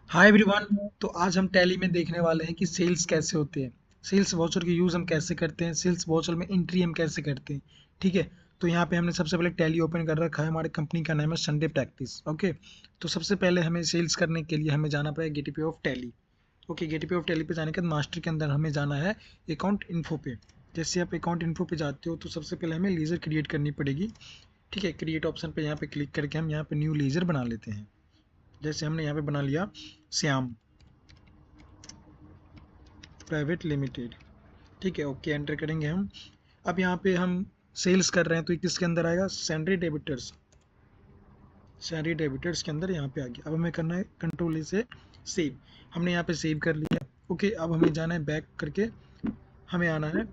Hi everyone. तो आज हम टैली में देखने वाले हैं कि सेल्स कैसे होते हैं, सेल्स वाउचर के यूज़ हम कैसे करते हैं, सेल्स वाउचर में एंट्री हम कैसे करते हैं। ठीक है। तो यहाँ पे हमने सबसे पहले टैली ओपन कर रखा है। हमारे कंपनी का नाम है संडे प्रैक्टिस। ओके। तो सबसे पहले हमें सेल्स करने के लिए हमें जाना पड़ेगा gateway of tally. Okay. Gateway of tally पे जाने के बाद मास्टर के अंदर हमें जाना है अकाउंट इन्फो पे। जैसे आप अकाउंट इन्फो पे जाते हो तो सबसे पहले हमें लीजर क्रिएट करनी पड़ेगी। ठीक है। क्रिएट ऑप्शन पे यहाँ पे क्लिक करके हम यहाँ पे न्यू लीजर बना लेते हैं। जैसे हमने यहाँ पे बना लिया श्याम प्राइवेट लिमिटेड। ठीक है। ओके एंटर करेंगे हम। अब यहाँ पे हम सेल्स कर रहे हैं तो ये किसके अंदर आएगा? Salary debtors. सैलरी डेबिटर्स के अंदर यहाँ पे आ गया। अब हमें करना है कंट्रोल ए से सेव। हमने यहाँ पे सेव कर लिया। ओके। अब हमें जाना है बैक करके, हमें आना है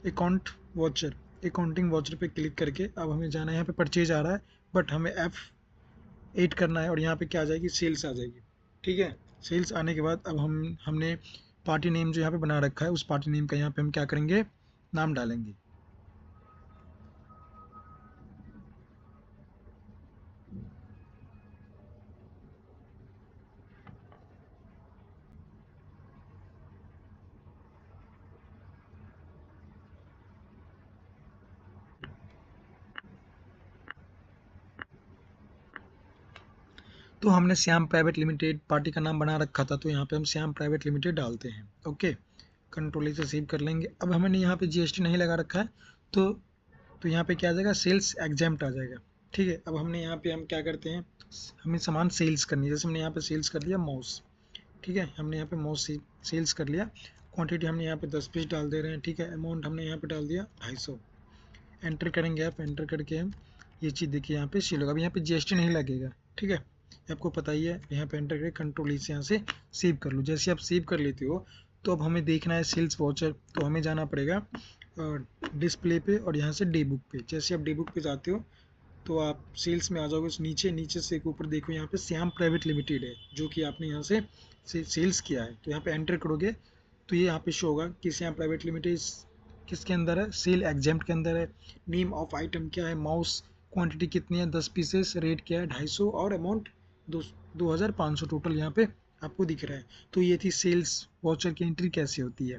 अकाउंट वॉचर। अकाउंटिंग वॉचर पे क्लिक करके अब हमें जाना है, यहाँ पे परचेज आ रहा है बट हमें F8 करना है और यहाँ पे क्या आ जाएगी? सेल्स आ जाएगी। ठीक है। सेल्स आने के बाद अब हमने पार्टी नेम जो यहाँ पे बना रखा है उस पार्टी नेम का यहाँ पे हम क्या करेंगे? नाम डालेंगे। तो हमने श्याम प्राइवेट लिमिटेड पार्टी का नाम बना रखा था, तो यहाँ पे हम श्याम प्राइवेट लिमिटेड डालते हैं। ओके। कंट्रोल से सेव कर लेंगे। अब हमने यहाँ पे जीएसटी नहीं लगा रखा है तो यहाँ पे क्या आ जाएगा? सेल्स एग्जेम्प्ट आ जाएगा। ठीक है। अब हमने यहाँ पे हम क्या करते हैं, हमें सामान सेल्स करनी है। जैसे हमने यहाँ पे सेल्स कर लिया माउस। ठीक है। हमने यहाँ पे माउस सेल्स कर लिया। क्वांटिटी हमने यहाँ पे 10 पीस डाल दे रहे हैं। ठीक है। अमाउंट हमने यहाँ पे डाल दिया 250। एंटर करेंगे। आप एंटर करके हम ये चीज़ देखिए यहाँ पे सेल होगा। अब यहाँ पे जीएसटी नहीं लगेगा। ठीक है। आपको पता ही है। यहाँ पे एंटर करके कंट्रोल से यहाँ से सेव कर लो। जैसे आप सेव कर लेते हो तो अब हमें देखना है सेल्स वाउचर। तो हमें जाना पड़ेगा डिस्प्ले पे और यहाँ से डे बुक पे। जैसे आप डे बुक पे जाते हो तो आप सेल्स में आ जाओगे। नीचे नीचे से एक ऊपर देखो, यहाँ पे श्याम प्राइवेट लिमिटेड है जो कि आपने यहाँ से सेल्स किया है। तो यहाँ पे एंटर करोगे तो ये यहाँ पे शो होगा कि श्याम प्राइवेट लिमिटेड किसके अंदर है? सेल एग्जेम्प्ट के अंदर है। नेम ऑफ आइटम क्या है? माउस। क्वांटिटी कितनी है? 10 पीसेस। रेट क्या है? 250 और अमाउंट 2500 टोटल यहाँ पे आपको दिख रहा है। तो ये थी सेल्स वाउचर की एंट्री कैसे होती है।